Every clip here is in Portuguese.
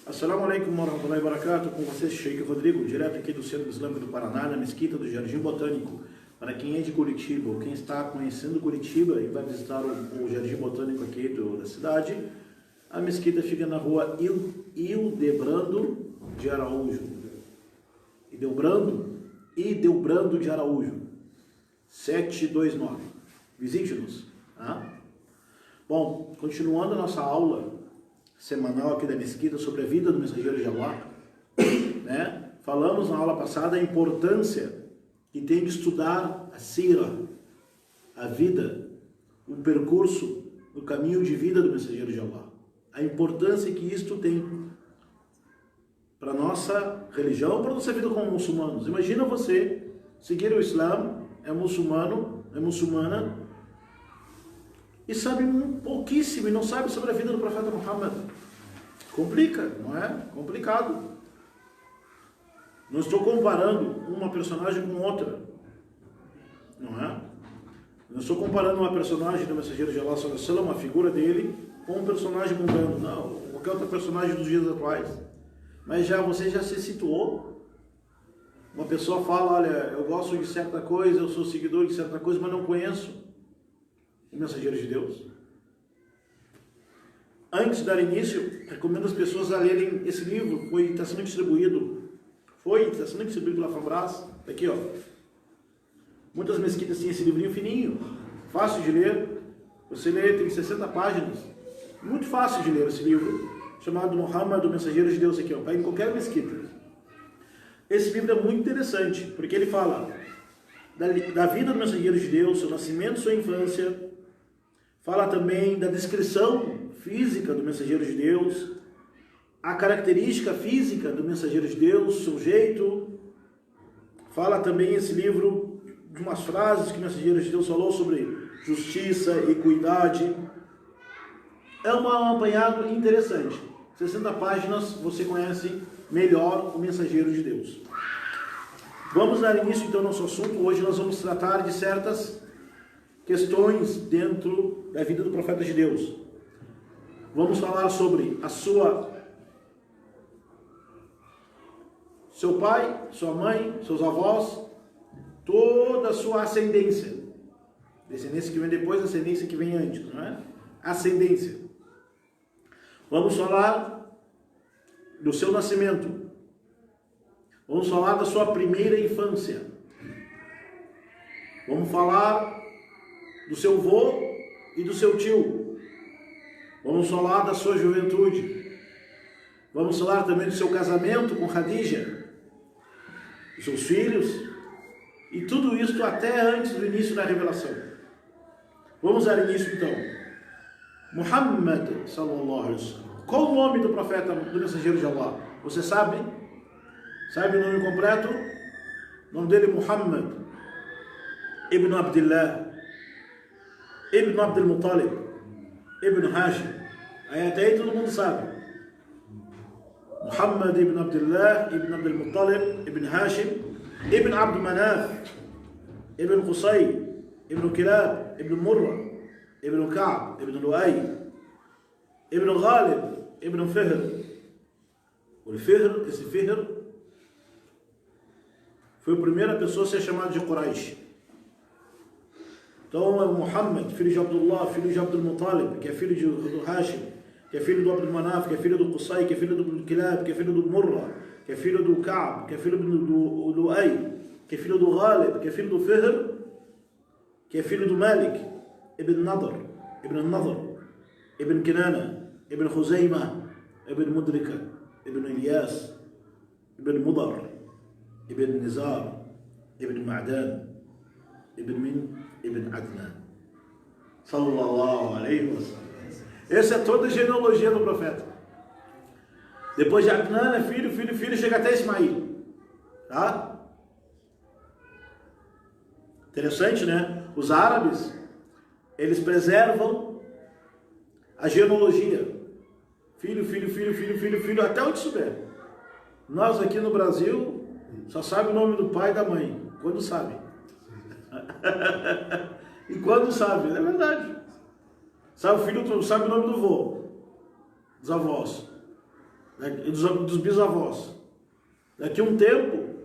Assalamu alaikum warahmatullahi wabarakatuh, com vocês, Sheikh Rodrigo, direto aqui do Centro Islâmico do Paraná, na Mesquita do Jardim Botânico. Para quem é de Curitiba ou quem está conhecendo Curitiba e vai visitar o Jardim Botânico aqui da cidade, a mesquita fica na rua Ildebrando de Araújo. Ildebrando de Araújo, 729. Visite-nos. Tá? Bom, continuando a nossa aula semanal aqui da mesquita sobre a vida do mensageiro de Allah, né? Falamos na aula passada a importância que tem de estudar a sira, a vida, o percurso, o caminho de vida do mensageiro de Allah. A importância que isto tem para a nossa religião, para a nossa vida como muçulmanos. Imagina você seguir o Islã, é muçulmano, é muçulmana, e sabe pouquíssimo e não sabe sobre a vida do profeta Muhammad. Complica, não é? Complicado. Não estou comparando uma personagem com outra, não é? Não estou comparando uma personagem do mensageiro de Allah, uma figura dele, com um personagem mundano, não, qualquer outro personagem dos dias atuais. Mas você já se situou? Uma pessoa fala, olha, eu gosto de certa coisa, eu sou seguidor de certa coisa, mas não conheço o mensageiro de Deus. Antes de dar início, recomendo as pessoas a lerem esse livro, está sendo distribuído pela Fambras, aqui ó. Muitas mesquitas têm esse livrinho fininho, fácil de ler, você lê, tem 60 páginas, muito fácil de ler esse livro, chamado Muhammad, o mensageiro de Deus, aqui ó, vai em qualquer mesquita. Esse livro é muito interessante, porque ele fala da vida do mensageiro de Deus, seu nascimento, sua infância, fala também da descrição física do mensageiro de Deus, a característica física do mensageiro de Deus, seu jeito. Fala também esse livro de umas frases que o mensageiro de Deus falou sobre justiça, equidade. É um apanhado interessante. 60 páginas, você conhece melhor o mensageiro de Deus. Vamos dar início então ao nosso assunto. Hoje nós vamos tratar de certas questões dentro da vida do profeta de Deus. Vamos falar sobre seu pai, sua mãe, seus avós, toda a sua ascendência. Descendência que vem depois, ascendência que vem antes, não é? Ascendência. Vamos falar do seu nascimento. Vamos falar da sua primeira infância. Vamos falar do seu avô e do seu tio. Vamos falar da sua juventude. Vamos falar também do seu casamento com Khadija, dos seus filhos, e tudo isso até antes do início da revelação. Vamos dar início então. Muhammad sallallahu alaihi wasallam. Qual o nome do profeta, do mensageiro de Allah? Você sabe? Sabe o nome completo? O nome dele é Muhammad ibn Abdullah ibn Abdul Muttalib ibn Hashim. Até aí todo mundo sabe. Muhammad ibn Abdullah ibn Abdul Muttalib ibn Hashim ibn Abd Manaf ibn Qusay ibn Kilab ibn Murra ibn Ka'b ibn Lu'ay ibn Ghalib ibn Fihr. Esse Fihr foi a primeira pessoa a ser chamada de Quraysh. Então é Muhammad, filho de Abdullah, filho de Abdul Muttalib, que é filho do Hashim, que é filho do Abd Manaf, que é filho do Qusay, que é filho do Kilab, que é filho do Murra, que é filho do Ka'b, que é filho do Lu'ay, que é filho do Ghalib, que é filho do Fihr, que é filho do Malik, ibn Nadr, ibn Kinana, ibn Khuzaymah, ibn Mudrika, ibn Ilyas, ibn Mudar, ibn Nizar, ibn Ma'dan, ibn Adnan. Sallallahu alaihi wasallam. Essa é toda a genealogia do profeta. Depois de Adnan, é filho, chega até Ismail. Tá? Interessante, né? Os árabes, eles preservam a genealogia. Filho, até onde souber. Nós aqui no Brasil, só sabe o nome do pai e da mãe. Quando sabe. E quando sabe, é verdade. Sabe o filho, sabe o nome do avô, dos avós. dos bisavós. Daqui a um tempo,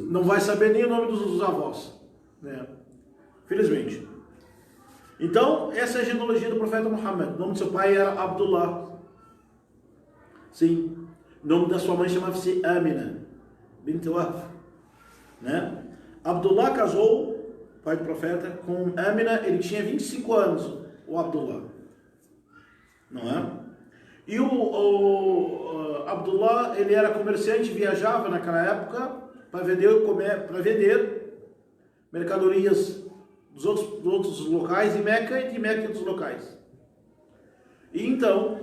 não vai saber nem o nome dos avós, né? Felizmente. Então, essa é a genealogia do profeta Muhammad. O nome do seu pai era Abdullah. Sim. O nome da sua mãe chamava-se Amina bint Wahb, né? Abdullah casou, pai do profeta, com Amina. Ele tinha 25 anos, o Abdullah, não é? E o Abdullah, ele era comerciante, viajava naquela época para vender mercadorias dos outros locais de Meca e de Meca e dos locais. E então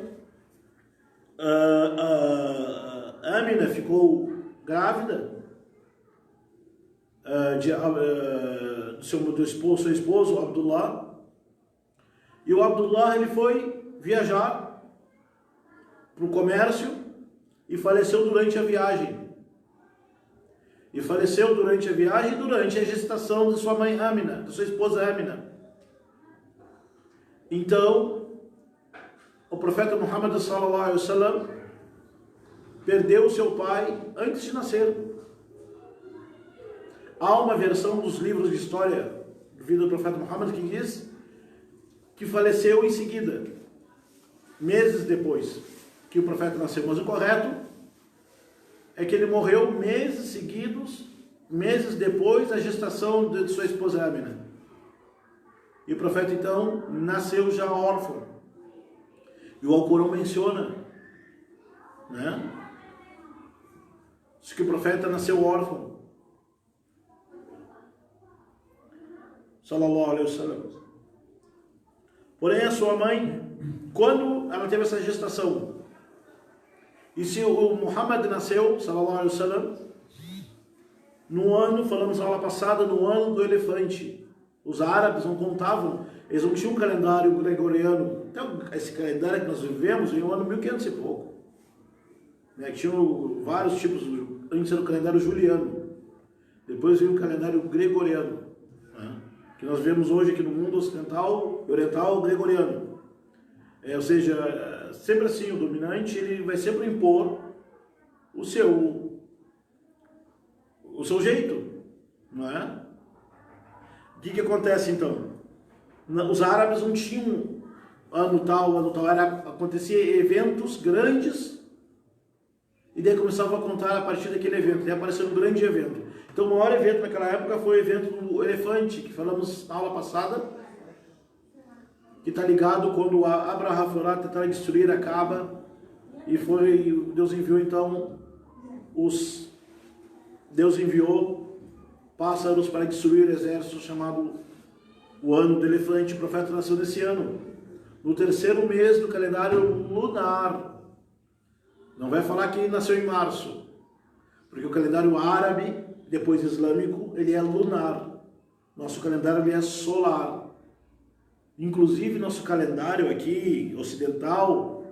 Amina ficou grávida do seu esposo Abdullah, e o Abdullah ele foi viajar para o comércio e faleceu durante a viagem. E faleceu durante a viagem e durante a gestação de sua mãe Amina, de sua esposa Amina. Então, o profeta Muhammad sallallahu alaihi wasallam perdeu seu pai antes de nascer. Há uma versão dos livros de história da vida do profeta Muhammad que diz que faleceu em seguida, meses depois que o profeta nasceu. Mas o correto é que ele morreu meses seguidos, meses depois da gestação de sua esposa Amina. E o profeta então nasceu já órfão. E o Alcorão menciona, né? Diz que o profeta nasceu órfão. Sallallahu alaihi wasallam. Porém a sua mãe, quando ela teve essa gestação, e se o Muhammad nasceu, sallallahu alaihi wasallam, no ano, falamos na aula passada, no ano do elefante. Os árabes não contavam, eles não tinham um calendário gregoriano. Então, esse calendário que nós vivemos em um ano 1500 e pouco. Né? Tinham vários tipos, antes era o calendário juliano. Depois veio o calendário gregoriano, né? Que nós vemos hoje aqui no mundo ocidental e oriental, o gregoriano. Ou seja, sempre assim, o dominante ele vai sempre impor o seu jeito, não é? O que acontece então? Os árabes não tinham ano tal, acontecia eventos grandes e daí começavam a contar a partir daquele evento, daí apareceu um grande evento. Então o maior evento naquela época foi o evento do elefante, que falamos na aula passada, que está ligado quando Abraha foi lá tentar destruir a Kaaba, e Deus enviou então Deus enviou pássaros para destruir o exército, chamado o ano do elefante. O profeta nasceu nesse ano, no terceiro mês do calendário lunar. Não vai falar que ele nasceu em março, porque o calendário árabe, depois islâmico, ele é lunar. Nosso calendário ele é solar. Inclusive nosso calendário aqui ocidental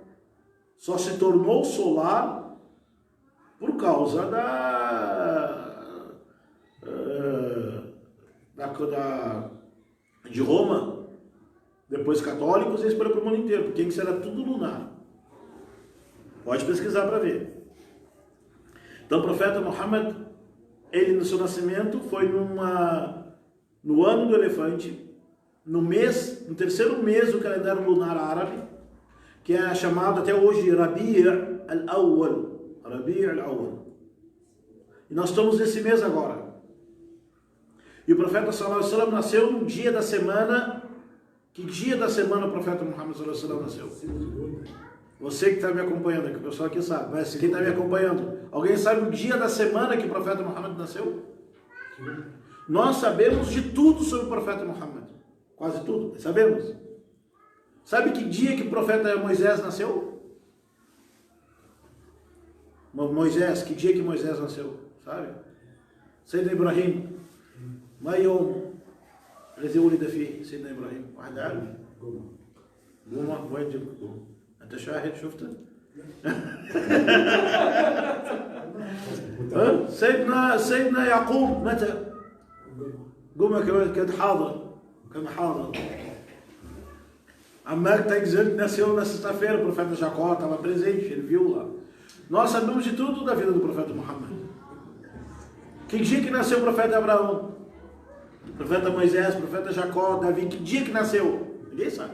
só se tornou solar por causa de Roma, depois católicos, e espalhou para o mundo inteiro, porque isso era tudo lunar. Pode pesquisar para ver. Então o profeta Muhammad, ele no seu nascimento foi no ano do elefante, no terceiro mês do calendário lunar árabe, que é chamado até hoje Rabi' al-Awwal. Rabi' al-Awwal. E nós estamos nesse mês agora. E o profeta sallallahu alaihi wasallam nasceu no dia da semana. Que dia da semana o profeta Muhammad sallallahu alaihi wasallam nasceu? Você que está me acompanhando aqui, o pessoal aqui sabe, mas quem está me acompanhando, alguém sabe o dia da semana que o profeta Muhammad nasceu? Nós sabemos de tudo sobre o profeta Muhammad, quase tudo, sabemos. Sabe que dia que o profeta Moisés nasceu? Moisés, que dia que Moisés nasceu? Sabe? Sayyidina Ibrahim, ما يوم الذي ولد فيه سيدنا إبراهيم؟ واحد عارف؟ قومة وين جبت قومة؟ أنت شاهد شفته؟ سيدنا يعقوب متى؟ قومة كان حاضر. A Mac está dizendo que nasceu na sexta-feira, o profeta Jacó estava presente, ele viu lá. Nós sabemos de tudo da vida do profeta Muhammad. Que dia que nasceu o profeta Abraão? O profeta Moisés, o profeta Jacó, Davi, que dia que nasceu? Ninguém sabe.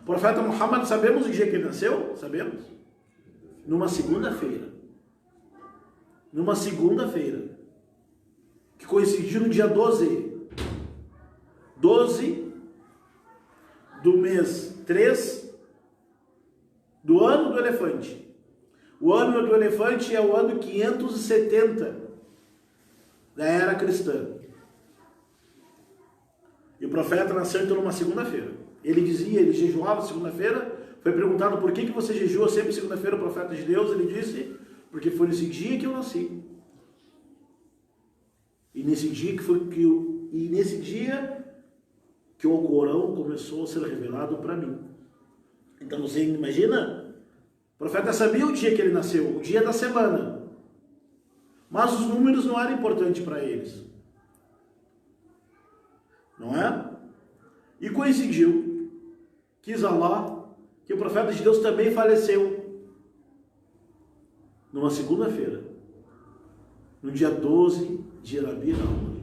O profeta Muhammad, sabemos o dia que ele nasceu? Sabemos. Numa segunda-feira. Numa segunda-feira. Que coincidiu no dia 12. 12 do mês 3 do ano do elefante. O ano do elefante é o ano 570 da era cristã. E o profeta nasceu então numa segunda-feira. Ele dizia, ele jejuava segunda-feira. Foi perguntado por que você jejua sempre segunda-feira, o profeta de Deus. Ele disse, porque foi nesse dia que eu nasci. E nesse dia que o Corão começou a ser revelado para mim. Então você imagina, o profeta sabia o dia que ele nasceu, o dia da semana. Mas os números não eram importantes para eles. Não é? E coincidiu, quis Allah, que o profeta de Deus também faleceu numa segunda-feira, no dia 12 de Rabi al-Awwal,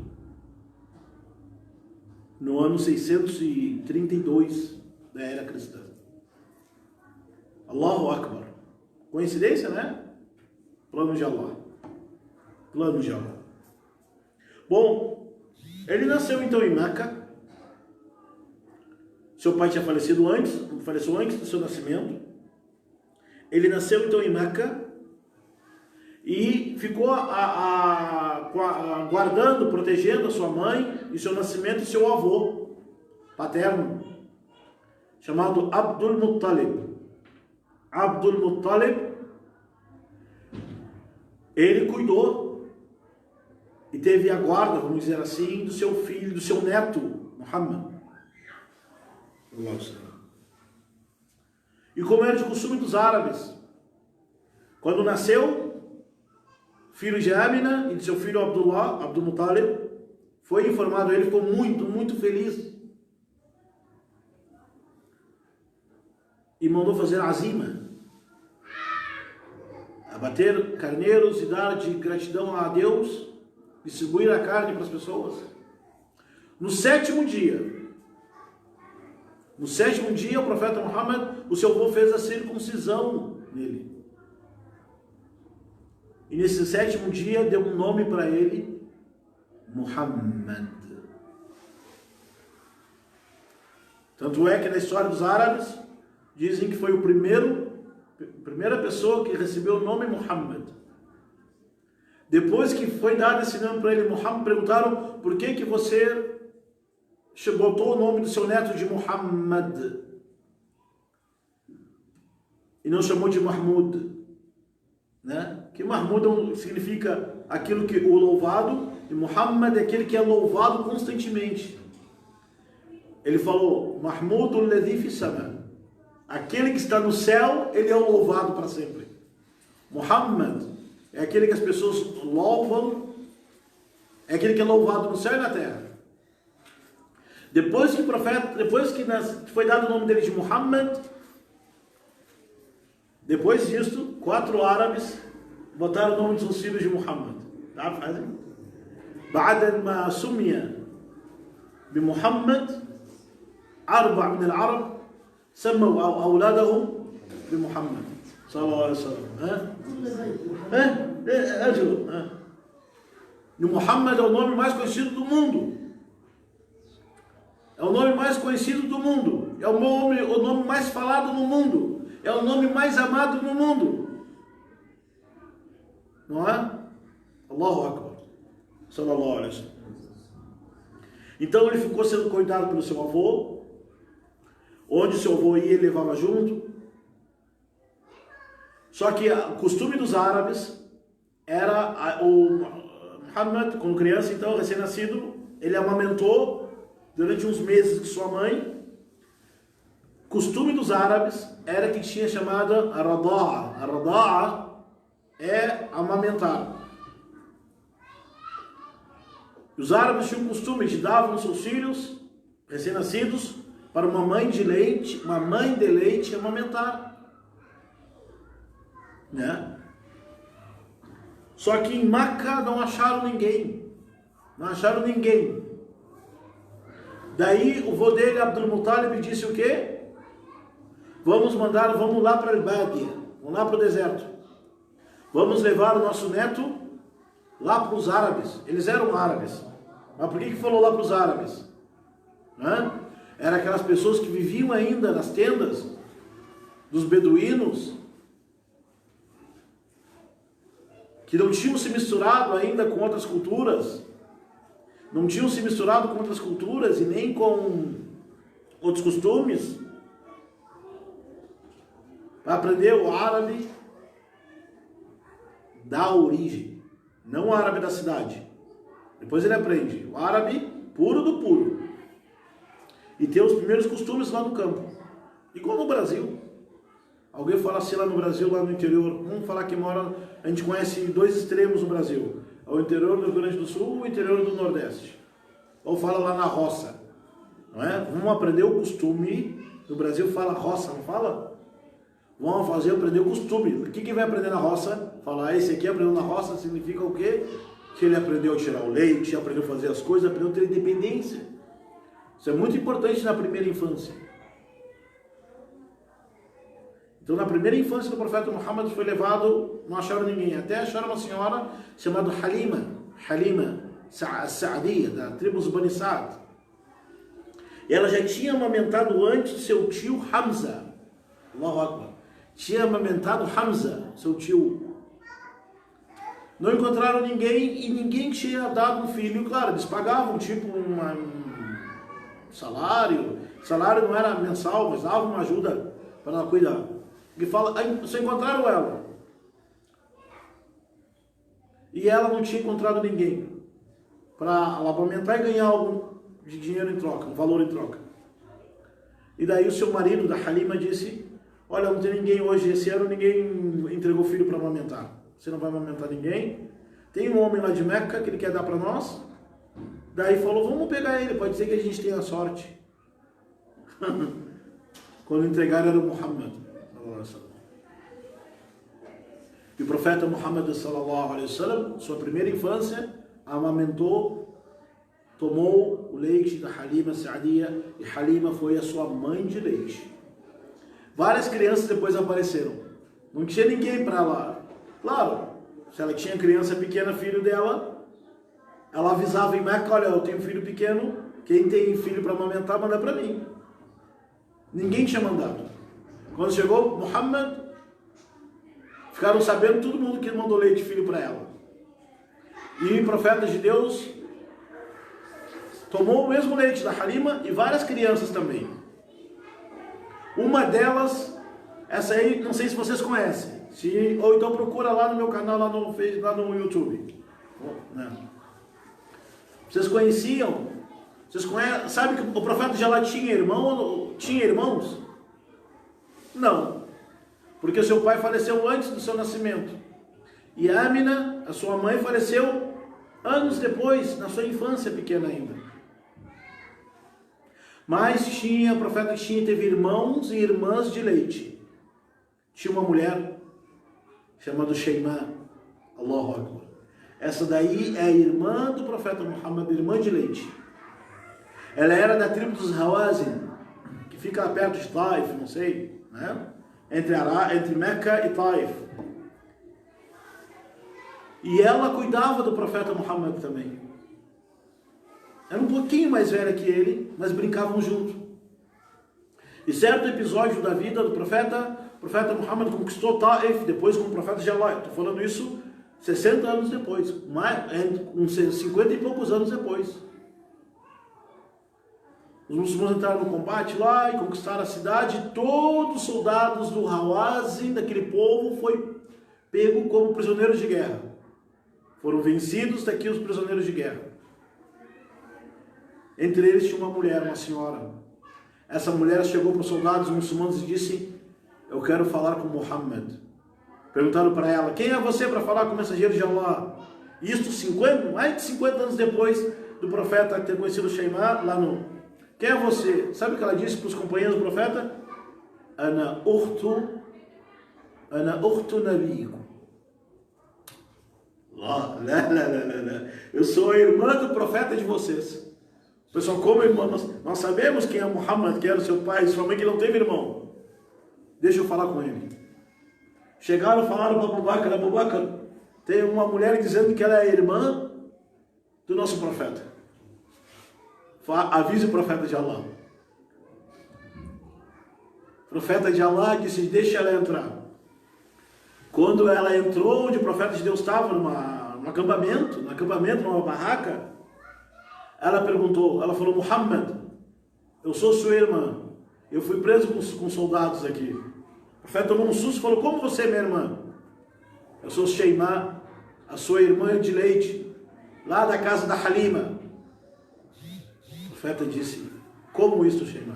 no ano 632 da era cristã. Allahu Akbar. Coincidência, né? Plano de Allah. Plano de Allah. Bom, ele nasceu então em Meca. Seu pai tinha faleceu antes do seu nascimento. Ele nasceu então em Meca e ficou guardando, protegendo a sua mãe e seu nascimento e seu avô paterno, chamado Abdul Muttalib. Abdul Muttalib, ele cuidou e teve a guarda, vamos dizer assim, do seu filho, do seu neto, Muhammad. E como era de costume dos árabes, quando nasceu, filho de Amina e de seu filho Abdullah, Abdul Muttalib, foi informado, ele ficou muito, muito feliz. E mandou fazer azima, abater carneiros e dar de gratidão a Deus, distribuir a carne para as pessoas. No sétimo dia, o profeta Muhammad, o seu avô fez a circuncisão nele. E nesse sétimo dia deu um nome para ele, Muhammad. Tanto é que na história dos árabes dizem que foi a primeira pessoa que recebeu o nome Muhammad. Depois que foi dado esse nome para ele, Muhammad, perguntaram por que você botou o nome do seu neto de Muhammad e não chamou de Mahmud, né? Que Mahmud significa aquilo que o louvado, e Muhammad é aquele que é louvado constantemente. Ele falou, Mahmudul ladhi fi sama, aquele que está no céu, ele é o louvado para sempre. Muhammad é aquele que as pessoas louvam, é aquele que é louvado no céu e na terra. Depois que foi dado o nome dele de Muhammad, depois disso, 4 árabes botaram o nome de seus filhos de Muhammad. Tá? Fazem? بعد ما سمي بمحمد 4 من العرب سموا أولادهم بمحمد صلى الله عليه وسلم. Muhammad é o nome mais conhecido do mundo. É o nome mais conhecido do mundo. É o nome mais falado no mundo. É o nome mais amado no mundo. Não é? Allahu Akbar. Sallallahu alaihi wasallam. Então ele ficou sendo cuidado pelo seu avô. Onde seu avô ia, ele levava junto. Só que o costume dos árabes era o Muhammad, quando criança, então, recém-nascido, ele amamentou durante uns meses de sua mãe. Costume dos árabes era que tinha chamada Rada'a. A Rada'a é amamentar. Os árabes tinham o costume de dar aos seus filhos recém-nascidos para uma mãe de leite amamentar, né? Só que em Meca não acharam ninguém. Daí o vô dele, Abdul Muttalib, disse o quê? Vamos lá para Al-Badia, vamos lá para o deserto. Vamos levar o nosso neto lá para os árabes. Eles eram árabes. Mas por que falou lá para os árabes? Né? Eram aquelas pessoas que viviam ainda nas tendas dos beduínos, que não tinham se misturado ainda com outras culturas, e nem com outros costumes, para aprender o árabe da origem, não o árabe da cidade. Depois ele aprende o árabe puro do puro e ter os primeiros costumes lá no campo, igual no Brasil. Alguém fala assim lá no Brasil, lá no interior, vamos falar que a gente conhece dois extremos no Brasil, o interior do Rio Grande do Sul e o interior do Nordeste. Ou fala lá na roça, não é? Vamos aprender o costume. No Brasil fala roça, não fala? Vamos aprender o costume. O que vai aprender na roça? Falar, esse aqui aprendeu na roça, significa o quê? Que ele aprendeu a tirar o leite, aprendeu a fazer as coisas, aprendeu a ter independência. Isso é muito importante na primeira infância. Então, na primeira infância do profeta Muhammad foi levado, não acharam ninguém, até acharam uma senhora chamada Halima Sa'adiyya, da tribo dos Bani Sa'd. E ela já tinha amamentado antes seu tio Hamza. Allahu Akbar. Tinha amamentado Hamza, seu tio. Não encontraram ninguém e ninguém tinha dado um filho. Claro, eles pagavam tipo um salário. O salário não era mensal, mas davam uma ajuda para ela cuidar. Ele fala, só encontraram ela. E ela não tinha encontrado ninguém para ela amamentar e ganhar algo de dinheiro em troca, um valor em troca. E daí o seu marido, da Halima, disse, olha, não tem ninguém hoje, esse ano ninguém entregou filho para amamentar. Você não vai amamentar ninguém. Tem um homem lá de Meca que ele quer dar para nós. Daí falou, vamos pegar ele, pode ser que a gente tenha sorte. Quando entregaram era o Muhammad. E o profeta Muhammad sallallahu alaihi wasallam, sua primeira infância, amamentou, tomou o leite da Halima Sa'adiyya, e Halima foi a sua mãe de leite. Várias crianças depois apareceram. Não tinha ninguém para lá. Claro, se ela tinha criança pequena, filho dela, ela avisava em Meca, olha, eu tenho filho pequeno, quem tem filho para amamentar, manda para mim. Ninguém tinha mandado. Quando chegou Muhammad, ficaram sabendo todo mundo que mandou leite filho para ela. E o profeta de Deus tomou o mesmo leite da Halima e várias crianças também. Uma delas, essa aí, não sei se vocês conhecem. Ou então procura lá no meu canal, lá no YouTube. Vocês conheciam? Vocês conhecem? Sabe que o profeta já tinha irmãos? Não. Porque o seu pai faleceu antes do seu nascimento. E Amina, a sua mãe, faleceu anos depois, na sua infância pequena ainda. Mas o profeta teve irmãos e irmãs de leite. Tinha uma mulher chamada Sheimá. Allahu Akbar. Essa daí é a irmã do profeta Muhammad, irmã de leite. Ela era da tribo dos Hawazin, que fica perto de Taif, não sei, né? Entre Meca e Taif. E ela cuidava do profeta Muhammad também. Era um pouquinho mais velha que ele, mas brincavam junto. E certo episódio da vida do profeta, o profeta Muhammad conquistou Taif, depois com o profeta Jalai. Estou falando isso 60 anos depois, uns 50 e poucos anos depois. Os muçulmanos entraram no combate lá e conquistaram a cidade. Todos os soldados do Hawazin, daquele povo, foi pego como prisioneiros de guerra. Foram vencidos daqui os prisioneiros de guerra. Entre eles tinha uma mulher, uma senhora. Essa mulher chegou para os soldados muçulmanos e disse, eu quero falar com Muhammad. Perguntaram para ela, quem é você para falar com o mensageiro de Allah? Isto mais de 50 anos depois do profeta ter conhecido Sheimá lá quem é você? Sabe o que ela disse para os companheiros do profeta? Ana ukhtu nabiyikum. Lá. Eu sou a irmã do profeta de vocês. Pessoal, como irmã, nós sabemos quem é Muhammad, que era o seu pai, sua mãe que não teve irmão. Deixa eu falar com ele. Chegaram e falaram para Abu Bakr, tem uma mulher dizendo que ela é irmã do nosso profeta. Avise o profeta de Allah. O profeta de Allah disse, deixa ela entrar. Quando ela entrou, onde o profeta de Deus estava, num acampamento, numa barraca, ela perguntou, ela falou, Muhammad, eu sou sua irmã, eu fui preso com soldados aqui. O profeta tomou um susto e falou, como você é minha irmã? Eu sou Sheimá, a sua irmã de leite, lá da casa da Halima. O profeta disse, como isso, Sheimá?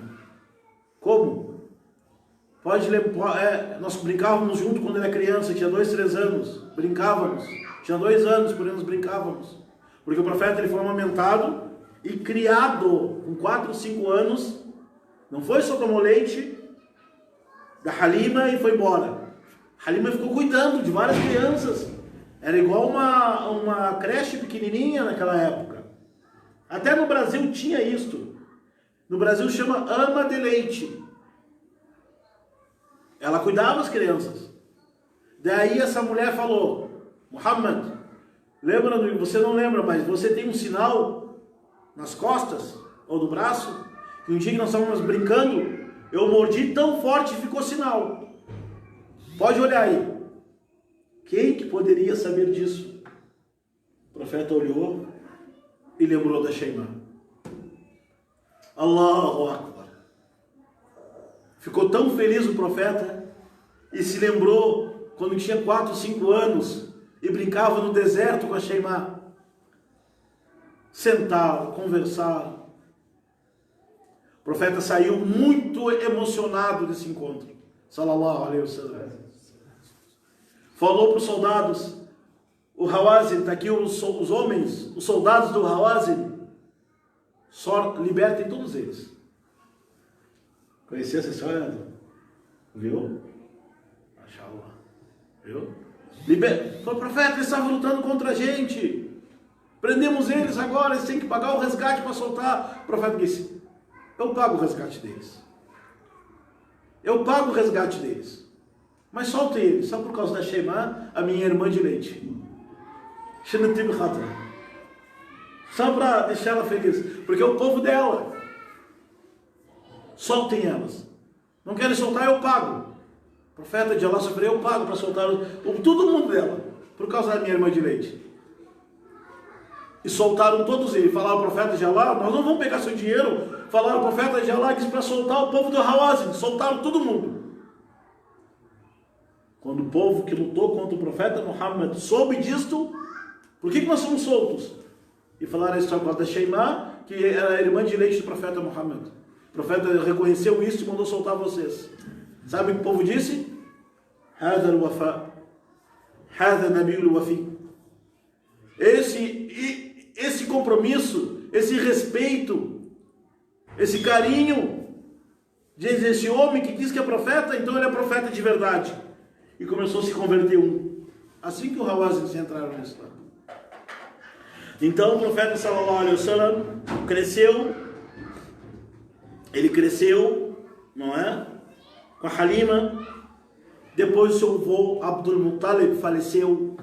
Como? Pode lembrar, nós brincávamos junto quando era criança, tinha 2, 3 anos, brincávamos, tinha 2 anos, por anos brincávamos, porque o profeta ele foi amamentado e criado com 4, 5 anos, não foi só tomou leite da Halima e foi embora. Halima ficou cuidando de várias crianças, era igual uma creche pequenininha naquela época. Até no Brasil tinha isto, no Brasil chama ama de leite. Ela cuidava das crianças. Daí essa mulher falou, Muhammad, você não lembra, mas você tem um sinal nas costas ou no braço? E um dia que nós estávamos brincando, eu mordi tão forte que ficou sinal. Pode olhar aí. Quem que poderia saber disso? O profeta olhou e lembrou da Sheimá. Allahu Akbar. Ficou tão feliz o profeta e se lembrou quando tinha 4, 5 anos e brincava no deserto com a Sheimá. Sentaram, conversaram. O profeta saiu muito emocionado desse encontro. Sallallahu alaihi wasallam. Falou para os soldados, o Hawazin, está aqui os homens, os soldados do Hawazin, só libertem todos eles. Conhecia essa história? Viu? Mashallah. Viu? Falou, profeta, eles estavam lutando contra a gente. Prendemos eles agora, eles têm que pagar o resgate para soltar. O profeta disse, eu pago o resgate deles. Eu pago o resgate deles. Mas solte eles, só por causa da Sheimá, a minha irmã de leite. Só para deixar ela feliz. Porque é o povo dela. Soltem elas. Não querem soltar, eu pago. O profeta de Allah sofreu, eu pago para soltar todo mundo dela. Por causa da minha irmã de leite. E soltaram todos eles. Falaram o profeta de Allah, nós não vamos pegar seu dinheiro. Falaram o profeta de Allah, disse para soltar o povo do Hawazin. Soltaram todo mundo. Quando o povo que lutou contra o profeta Muhammad soube disto, por que nós somos soltos? E falaram a história da Sheimá, que era a irmã de leite do profeta Muhammad. O profeta reconheceu isso e mandou soltar vocês. Sabe o que o povo disse? Hada al-wafa. Hada nabiul wafi. Esse compromisso, esse respeito, esse carinho, diz esse homem que diz que é profeta, então ele é profeta de verdade. E começou a se converter assim que o Hawazin entraram no Islã. Então o profeta sallallahu alaihi wasallam cresceu, ele cresceu, não é? Com a Halima. Depois o seu avô Abdul Muttalib faleceu.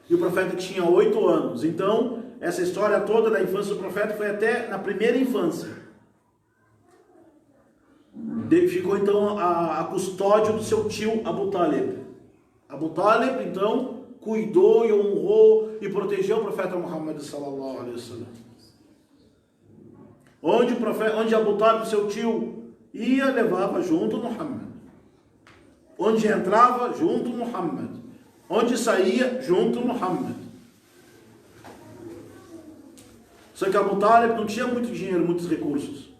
E o profeta tinha 8 anos. Então essa história toda da infância do profeta foi até na primeira infância. Ficou então a custódia do seu tio Abu Talib. Abu Talib então cuidou e honrou e protegeu o profeta Muhammad sallallahu alaihi wasallam. Onde Abu Talib, seu tio, ia, levava junto Muhammad. Onde entrava, junto Muhammad. Onde saía, junto Muhammad. Só que Abu Talib não tinha muito dinheiro, muitos recursos.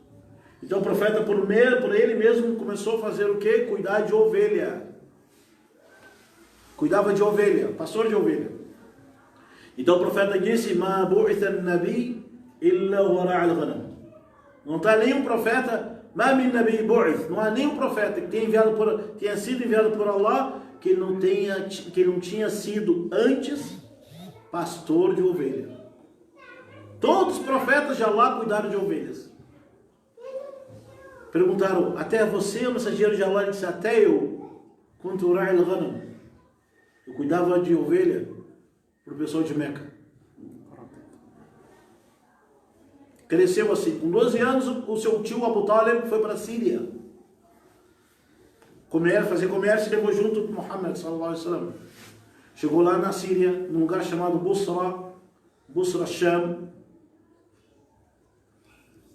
Então o profeta, por ele mesmo, começou a fazer o quê? Cuidar de ovelha. Cuidava de ovelha, pastor de ovelha. Então o profeta disse, Ma bu'itha an-nabi illa wara' al-ghanam. Não está nenhum profeta, não há nenhum profeta que tenha sido enviado por Allah que não tinha sido antes pastor de ovelhas. Todos os profetas de Allah cuidaram de ovelhas. Perguntaram, até você, o mensageiro de Allah? Ele disse, até eu, eu cuidava de ovelha para o pessoal de Meca. Cresceu assim. Com 12 anos, o seu tio Abu Talib foi para a Síria. Fazer comércio e levou junto com Muhammad sallallahu alaihi wasallam. Chegou lá na Síria, num lugar chamado Busra Sham.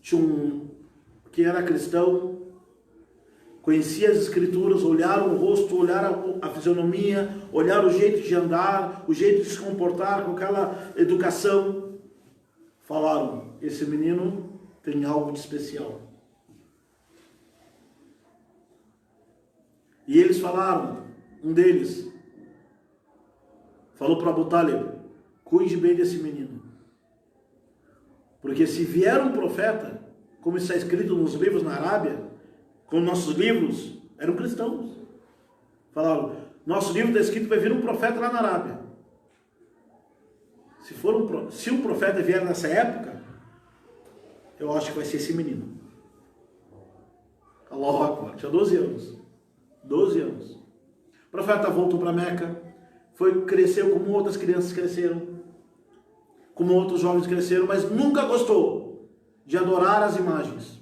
Tinha que era cristão, conhecia as escrituras, olharam o rosto, olharam a fisionomia, olharam o jeito de andar, o jeito de se comportar com aquela educação. Falaram, esse menino tem algo de especial. E eles falaram, um deles falou para Abu Talib, cuide bem desse menino. Porque se vier um profeta, como está escrito nos livros na Arábia, como nossos livros eram cristãos. Falaram, nosso livro está escrito que vai vir um profeta lá na Arábia. Se um profeta vier nessa época, eu acho que vai ser esse menino. Allahu Akbar, tinha 12 anos. 12 anos. O profeta voltou para Meca, cresceu como outras crianças cresceram, como outros jovens cresceram, mas nunca gostou de adorar as imagens,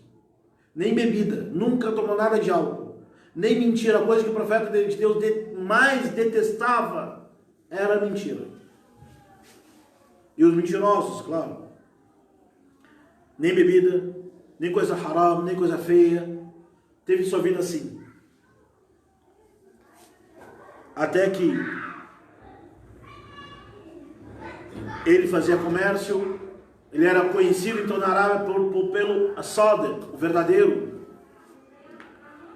nem bebida, nunca tomou nada de álcool, nem mentira. A coisa que o profeta de Deus mais detestava era mentira. E os mentirosos, claro. Nem bebida, nem coisa haram, nem coisa feia. Teve sua vida assim. Até que ele fazia comércio. Ele era conhecido então na Arábia pelo As-Sadiq, o verdadeiro.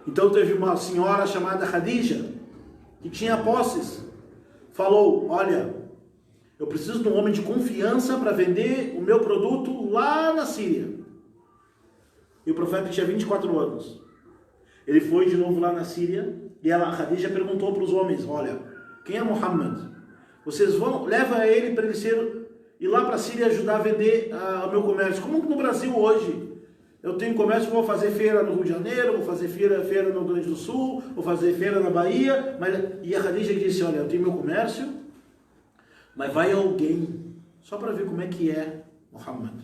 Então teve uma senhora chamada Khadija, que tinha posses. Falou, olha, eu preciso de um homem de confiança para vender o meu produto lá na Síria. E o profeta tinha 24 anos. Ele foi de novo lá na Síria e a Khadija perguntou para os homens, olha, quem é Muhammad? Vocês leva ele para ele ir lá para a Síria ajudar a vender o meu comércio. Como no Brasil hoje, eu tenho comércio, vou fazer feira no Rio de Janeiro, vou fazer feira no Rio Grande do Sul, vou fazer feira na Bahia. E a Khadija disse, olha, eu tenho meu comércio, mas vai alguém, só para ver como é que é Muhammad.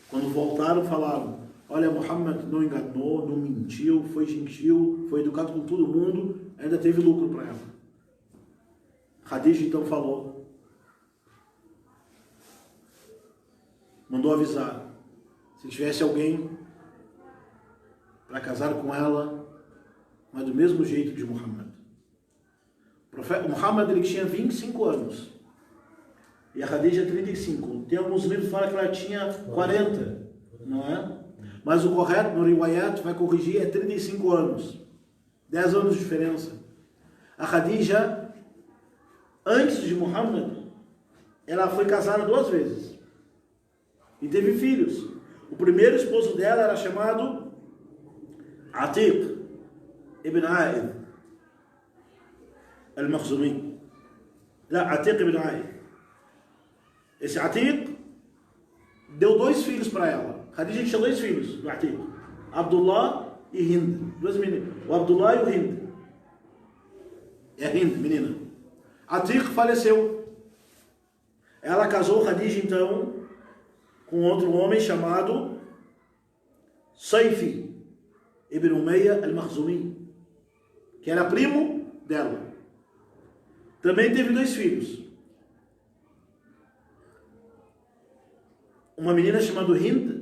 Quando voltaram, falaram, olha, Muhammad não enganou, não mentiu, foi gentil, foi educado com todo mundo, ainda teve lucro para ela. Khadija então falou, mandou avisar, se tivesse alguém para casar com ela, mas do mesmo jeito de Muhammad. O profeta Muhammad, ele tinha 25 anos e a Khadija 35. Tem alguns livros que falam que ela tinha 40, não é? Mas o correto no Riwayat vai corrigir, é 35 anos. 10 anos de diferença. A Khadija, antes de Muhammad, ela foi casada 2 vezes e teve filhos. O primeiro esposo dela era chamado Atiq ibn Aid al-Makhzumi. Atiq ibn Aid. Esse Atiq deu 2 filhos para ela. Khadija tinha 2 filhos do Atiq, Abdullah e Hind, 2 meninos, o Abdullah e o Hind. É Hind, menina. Atiq faleceu. Ela casou Khadija então com outro homem chamado Saifi ibn Umayya al-Makhzumi, que era primo dela. Também teve 2 filhos. Uma menina chamada Hind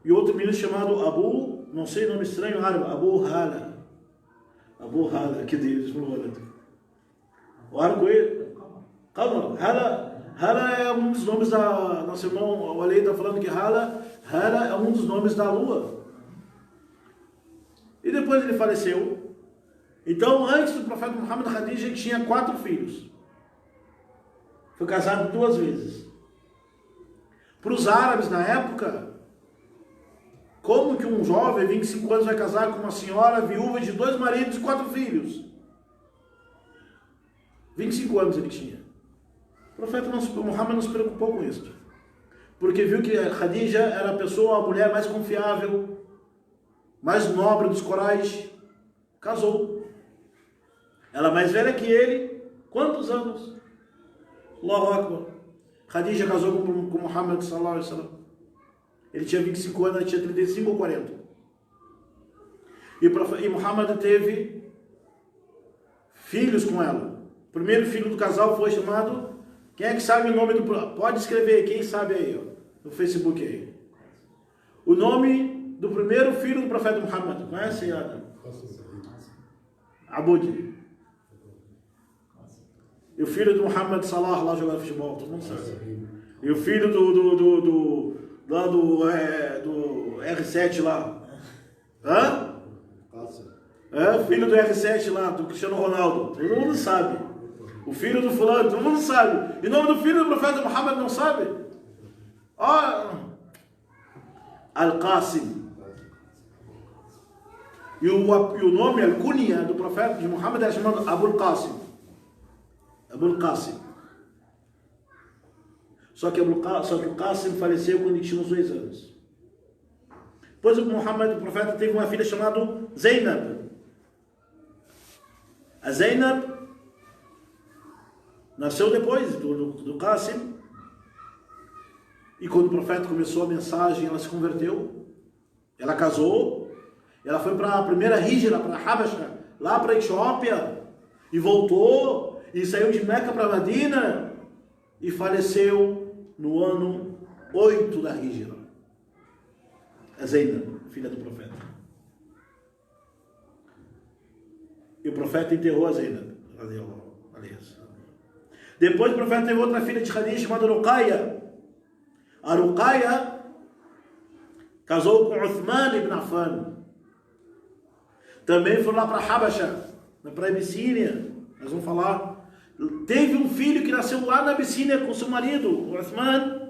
e outro menino chamado Abu, não sei o nome estranho árabe, Abu Hala. Abu Hala, que Deus, o árabe é Qamar. Hala é um dos nomes da... Nosso irmão, o Ali está falando que Hala é um dos nomes da lua. E depois ele faleceu. Então, antes do profeta Muhammad, Khadija tinha 4 filhos. Foi casado 2 vezes. Para os árabes na época, Como que um jovem, 25 anos, vai casar com uma senhora viúva de 2 maridos e 4 filhos? 25 anos ele tinha. O profeta Muhammad não se preocupou com isso. Porque viu que Khadija era a pessoa, a mulher mais confiável, mais nobre dos corais. Casou. Ela mais velha que ele. Quantos anos? Allahu Akbar. Khadija casou com Muhammad sallallahu alaihi wasallam. Ele tinha 25 anos, ela tinha 35 ou 40. E Muhammad teve filhos com ela. O primeiro filho do casal foi chamado... Quem é que sabe o nome do... Pode escrever, quem sabe aí, ó, no Facebook aí. O nome do primeiro filho do profeta Muhammad. Conhece, Adam? Abud. E o filho do Muhammad Salah lá jogando futebol, todo mundo sabe. E o filho do R7 lá. Hã? É, filho do R7 lá, do Cristiano Ronaldo. Todo mundo sabe. O filho do fulano, todo mundo sabe. E o nome do filho do profeta Muhammad não sabe? Al-Qasim. E o nome, Al-Kunya do profeta de Muhammad era chamado Abul Qasim. Abul Qasim. Só que o Qasim faleceu quando ele tinha uns 2 anos. Depois o Muhammad, o profeta, teve uma filha chamada Zainab. A Zainab nasceu depois do Qasim. E quando o profeta começou a mensagem, ela se converteu. Ela casou. Ela foi para a primeira Hijra, para a Habasha, lá para a Etiópia. E voltou. E saiu de Meca para Medina. E faleceu no ano 8 da Hijra. A Zainab, filha do profeta. E o profeta enterrou a Zainab. Depois o profeta teve outra filha de Khadija chamada Ruqayya. A Ruqayya casou com Uthman ibn Affan. Também foi lá para Habasha, para a Abissínia. Nós vamos falar. Teve um filho que nasceu lá na Abissínia com seu marido, o Uthman.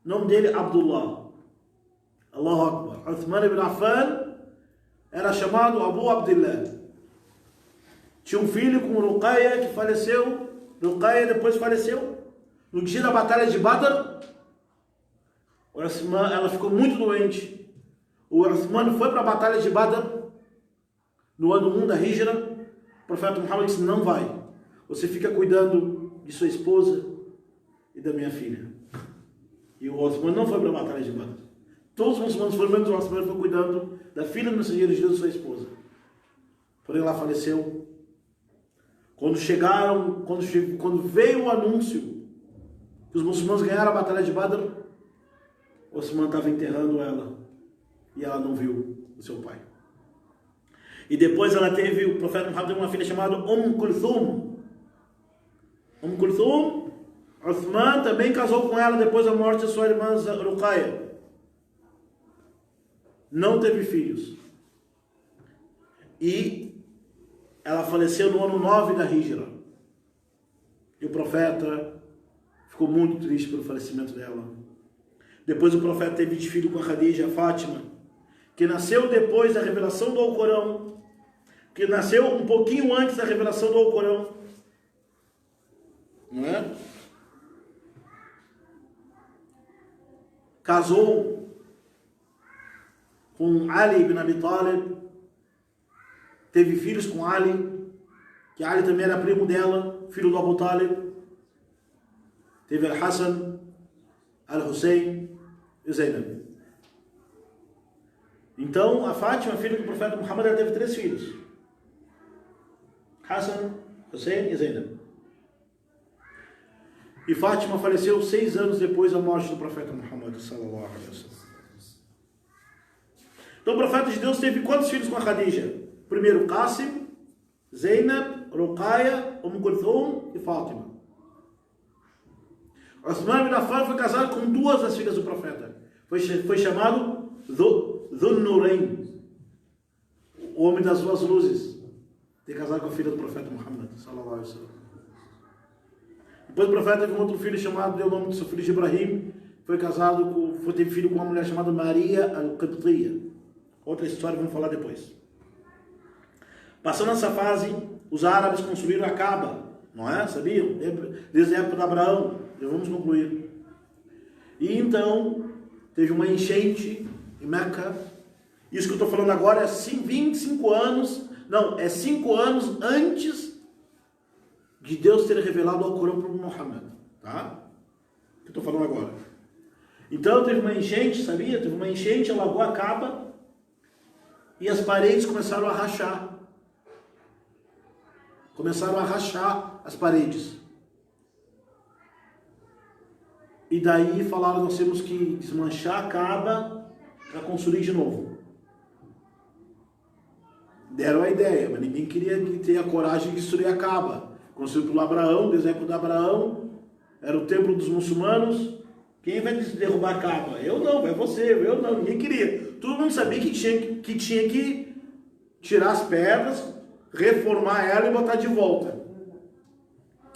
O nome dele Abdullah. Allahu Akbar. Uthman ibn Affan era chamado Abu Abdullah. Tinha um filho com Ruqayya que faleceu. Ruqayya depois faleceu. No dia da batalha de Badr, ela ficou muito doente. O Uthman foi para a batalha de Badr no ano 1 da Hijra. O profeta Muhammad disse: não vai. Você fica cuidando de sua esposa e da minha filha. E o Uthman não foi para a batalha de Badr. Todos os muçulmanos foram, menos o Uthman foi cuidando da filha do mensageiro de Deus e sua esposa. Porém, ela faleceu. Quando veio o anúncio que os muçulmanos ganharam a batalha de Badr, o Uthman estava enterrando ela e ela não viu o seu pai. E depois ela teve, o profeta Muhammad teve uma filha chamada Kulthum. Kulthum, Uthman também casou com ela depois da morte de sua irmã Ruqayya. Não teve filhos. E ela faleceu no ano 9 da Hijra. E o profeta ficou muito triste pelo falecimento dela. Depois o profeta teve filho com a Khadija, Fátima, que nasceu depois da revelação do Alcorão, que nasceu um pouquinho antes da revelação do Alcorão. Não é? Casou com Ali ibn Abi Talib. Teve filhos com Ali, que Ali também era primo dela, filho do Abu Talib. Teve Al-Hassan, Al-Hussein e Zainab. Então, a Fátima, filha do profeta Muhammad, ela teve 3 filhos. Hassan, Hussein e Zainab. E Fátima faleceu 6 anos depois da morte do profeta Muhammad sallallahu alaihi wasallam. Então, o profeta de Deus teve quantos filhos com a Khadija? Primeiro Qasim, Zainab, Ruqayya, Kulthum e Fátima. Uthman ibn Affan foi casado com 2 das filhas do profeta. Foi chamado Dhun Nurayn, o homem das 2 luzes. Tem casado com a filha do profeta Muhammad sallallahu alaihi wasallam. Depois o profeta teve um outro filho chamado, deu o nome do seu filho de Ibrahim. teve filho com uma mulher chamada Maria al-Qibtiyya. Outra história, vamos falar depois. Passando essa fase, os árabes construíram a Kaaba, não é? Sabiam? Desde a época de Abraão. Já vamos concluir. E então, teve uma enchente em Meca. Isso que eu estou falando agora é 25 anos, não, é 5 anos antes de Deus ter revelado ao Corão para Muhammad, tá? Que eu estou falando agora. Então teve uma enchente, sabia? Teve uma enchente, alagou a Kaaba e as paredes começaram a rachar. Começaram a rachar as paredes. E daí falaram, nós temos que desmanchar a Kaaba para construir de novo. Deram a ideia, mas ninguém queria ter a coragem de destruir a Kaaba. Construído por Abraão, desde a época de Abraão, era o templo dos muçulmanos. Quem vai derrubar a Kaaba? Eu não, vai você, eu não, ninguém queria. Todo mundo sabia que tinha que tirar as pedras, reformar ela e botar de volta.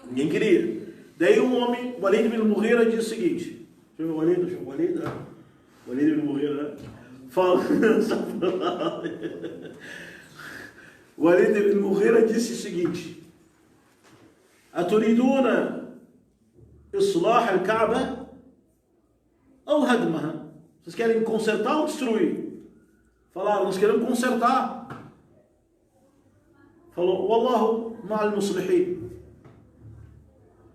Ninguém queria. Daí um homem, o Walid ibn Mughira, diz o seguinte, deixa eu ver o Walid ibn Mughira, né? Fala, o Walid ibn Mughira disse o seguinte, Aturiduna islah al-Kaaba ou hadmaha? Vocês querem consertar ou destruir? Falaram, nós queremos consertar. Falou, Wallahu ma'al muslihin.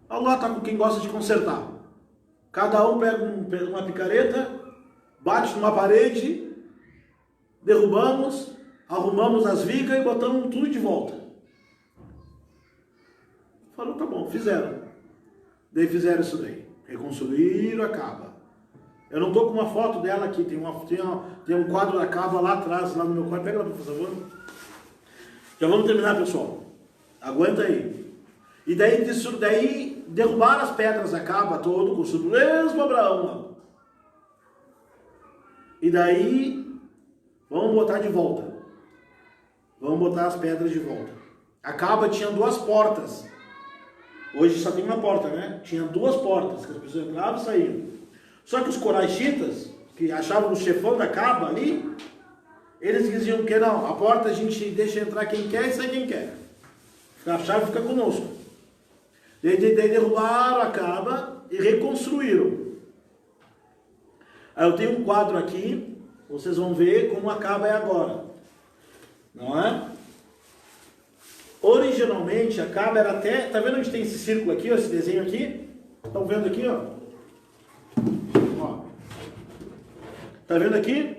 Allah está com quem gosta de consertar. Cada um pega uma picareta, bate numa parede, derrubamos, arrumamos as vigas e botamos tudo de volta. Falou, tá bom, fizeram. Daí fizeram isso daí. Reconstruíram a Kaaba. Eu não estou com uma foto dela aqui, tem um quadro da Kaaba lá atrás, lá no meu quarto. Pega lá, por favor. Já vamos terminar, pessoal. Aguenta aí. E daí derrubaram as pedras da Kaaba todo, construído mesmo Abraão. E daí, vamos botar de volta. Vamos botar as pedras de volta. A Kaaba tinha 2 portas. Hoje só tem uma porta, né? Tinha 2 portas, que as pessoas entravam e saíam. Só que os coraxitas, que achavam o chefão da Kaaba ali, eles diziam que não, a porta a gente deixa entrar quem quer e sai quem quer. A chave fica conosco. Daí derrubaram a Kaaba e reconstruíram. Aí eu tenho um quadro aqui, vocês vão ver como a Kaaba é agora. Não é? Originalmente a Kaaba era até... Tá vendo onde tem esse círculo aqui, ó, esse desenho aqui? Estão vendo aqui, ó? Tá vendo aqui?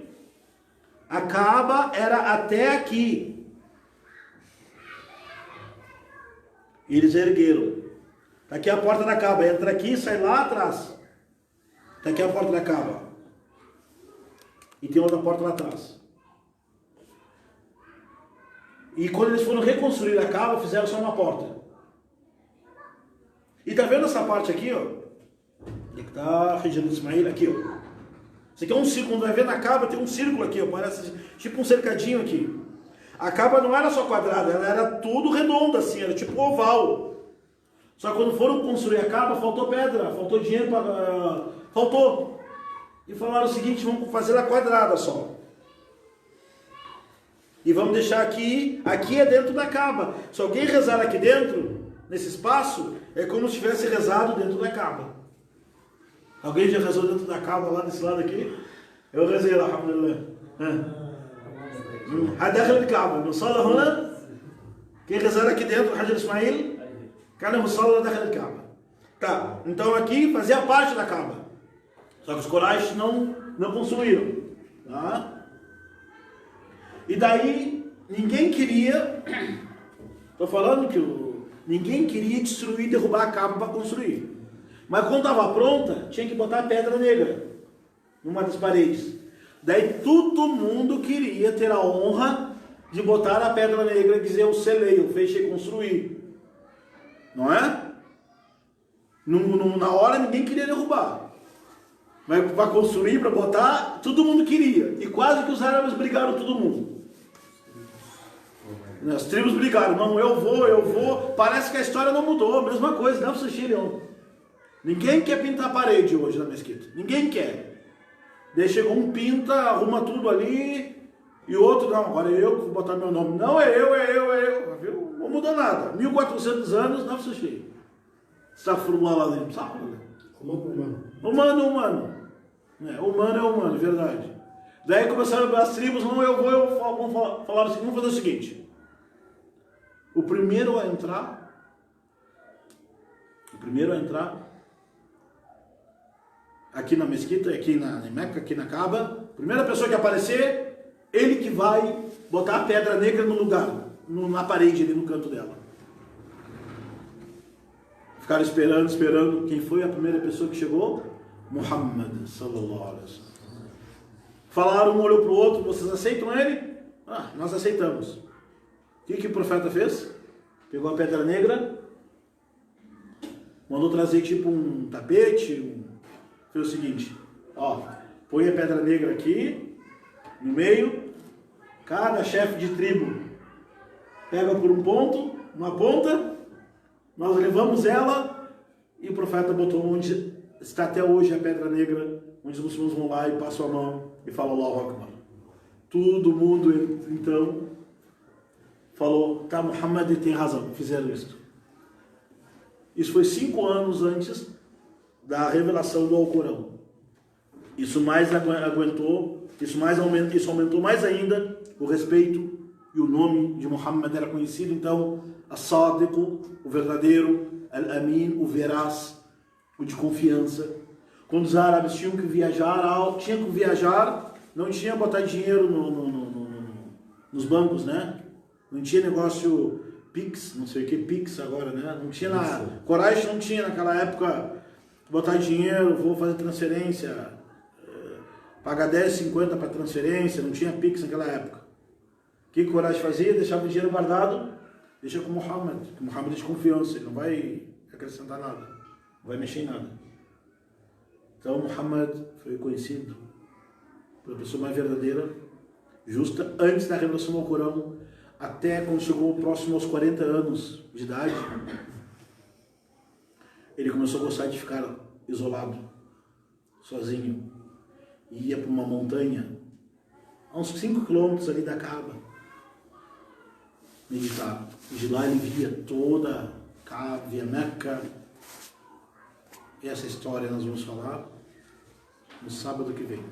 A Kaaba era até aqui. E eles ergueram. Tá aqui a porta da Kaaba. Entra aqui e sai lá atrás. Tá aqui a porta da Kaaba. E tem outra porta lá atrás. E quando eles foram reconstruir a Kaaba, fizeram só uma porta. E tá vendo essa parte aqui, ó? Aqui tá a região de Ismael, aqui, ó. Isso aqui é um círculo, quando vai ver na Kaaba tem um círculo aqui, ó, parece tipo um cercadinho aqui. A Kaaba não era só quadrada, ela era tudo redonda assim, era tipo oval. Só que quando foram construir a Kaaba, faltou pedra, faltou dinheiro, faltou. E falaram o seguinte, vamos fazer a quadrada só. E vamos deixar aqui é dentro da Kaaba. Se alguém rezar aqui dentro, nesse espaço, é como se tivesse rezado dentro da Kaaba. Alguém já rezou dentro da Kaaba lá desse lado aqui? Eu rezei lá, alhamdulillah. Hadakhal al-Kaaba, musalla huna. Quem rezar aqui dentro, Hajar Ismail, kana musalla dakhal al-Kaaba. Tá, então aqui fazia parte da Kaaba. Só que os Quraysh não construíram. Tá? E daí, ninguém queria, estou falando que ninguém queria destruir, derrubar a Kaaba para construir. Mas quando estava pronta, tinha que botar pedra negra numa das paredes. Daí todo mundo queria ter a honra de botar a pedra negra e dizer eu selei, eu fechei construir. Não é? Na hora ninguém queria derrubar. Mas para construir, para botar, todo mundo queria. E quase que os árabes brigaram todo mundo. As tribos brigaram, não, eu vou. Parece que a história não mudou, a mesma coisa, não, Sushirion. Ninguém quer pintar a parede hoje na mesquita. Ninguém quer. Daí chegou um pinta, arruma tudo ali, e outro, não, agora é eu que vou botar meu nome. Não, é eu. Viu? Não mudou nada. 1400 anos, não precisa cheio. Astaghfirullah al-azim. Humano. Humano é humano, verdade. Daí começaram as tribos, vamos falar assim, vamos fazer o seguinte. O primeiro a entrar aqui na mesquita, aqui na Meca, aqui na Kaaba, primeira pessoa que aparecer, ele que vai botar a pedra negra no lugar, na parede ali no canto dela. Ficaram esperando. Quem foi a primeira pessoa que chegou? Muhammad sallallahu alaihi wasallam. Falaram, um olhou para o outro, vocês aceitam ele? Ah, nós aceitamos. O que o profeta fez? Pegou a pedra negra, mandou trazer tipo um tapete, fez o seguinte, ó, põe a pedra negra aqui, no meio, cada chefe de tribo pega por um ponto, uma ponta, nós levamos ela, e o profeta botou onde está até hoje a pedra negra, onde os muçulmanos vão lá e passam a mão e falam Allahu Akbar. Todo mundo, então, falou, tá, Muhammad tem razão, fizeram isso. Isso foi 5 anos antes da revelação do Alcorão. Isso aumentou mais ainda o respeito, e o nome de Muhammad era conhecido, então, As-Sadiq, o verdadeiro, Al-Amin, o veraz, o de confiança. Quando os árabes tinham que viajar, não tinha botar dinheiro nos bancos, né? Não tinha negócio Pix, não sei o que Pix agora, né? Não tinha nada. Coragem não tinha naquela época botar dinheiro, vou fazer transferência, pagar 10,50 para transferência, não tinha Pix naquela época. O que Coragem fazia? Deixava o dinheiro guardado, deixa com Muhammad, que Muhammad é de confiança, ele não vai acrescentar nada, não vai mexer em nada. Então Muhammad foi conhecido pela pessoa mais verdadeira, justa, antes da revelação do Alcorão, até quando chegou próximo aos 40 anos de idade, ele começou a gostar de ficar isolado, sozinho, e ia para uma montanha, a uns 5 quilômetros ali da Kaaba, meditar. E de lá ele via toda a Kaaba, via Meca. E essa história nós vamos falar no sábado que vem.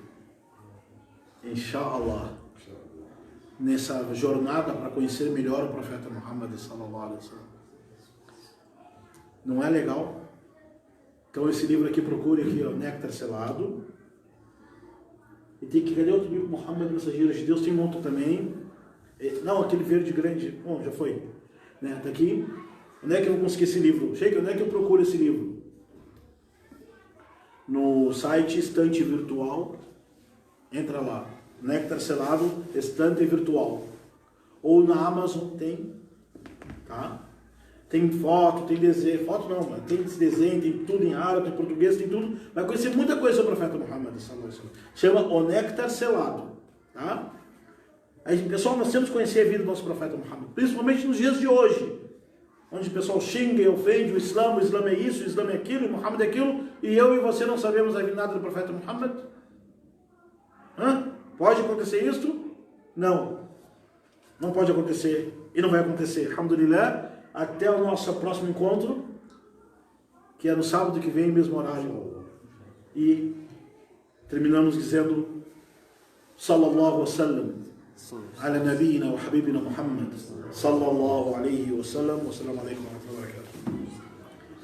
Inshallah. Nessa jornada para conhecer melhor o profeta Muhammad sallallahu alaihi wasallam. Não é legal? Então esse livro aqui, procure aqui, ó, Néctar Selado. E tem que, cadê outro livro? Muhammad, Mensageiro de Deus, tem um outro também. Não, aquele verde grande, bom, já foi. Né? Tá aqui. Onde é que eu vou conseguir esse livro? Chega, onde é que eu procuro esse livro? No site Estante Virtual, entra lá. Néctar Selado, Estante Virtual. Ou na Amazon tem, tá? Tem foto, tem desenho, foto não, mas tem desenho, tem tudo em árabe, tem português, tem tudo. Vai conhecer muita coisa sobre o profeta Muhammad. Chama O Néctar Selado, tá? Aí, pessoal, nós temos que conhecer a vida do nosso profeta Muhammad, principalmente nos dias de hoje, onde o pessoal xinga e ofende o Islã é isso, o Islã é aquilo, o Muhammad é aquilo, e eu e você não sabemos a nada do profeta Muhammad. Pode acontecer isso? Não. Não pode acontecer. E não vai acontecer. Alhamdulillah. Até o nosso próximo encontro, que é no sábado que vem, mesmo horário. E terminamos dizendo Sallallahu wa sallam ala nabiyina wa habibina Muhammad Sallallahu alayhi wa sallam. Wa salam alaikum wa rahmatullahi wa barakatuh.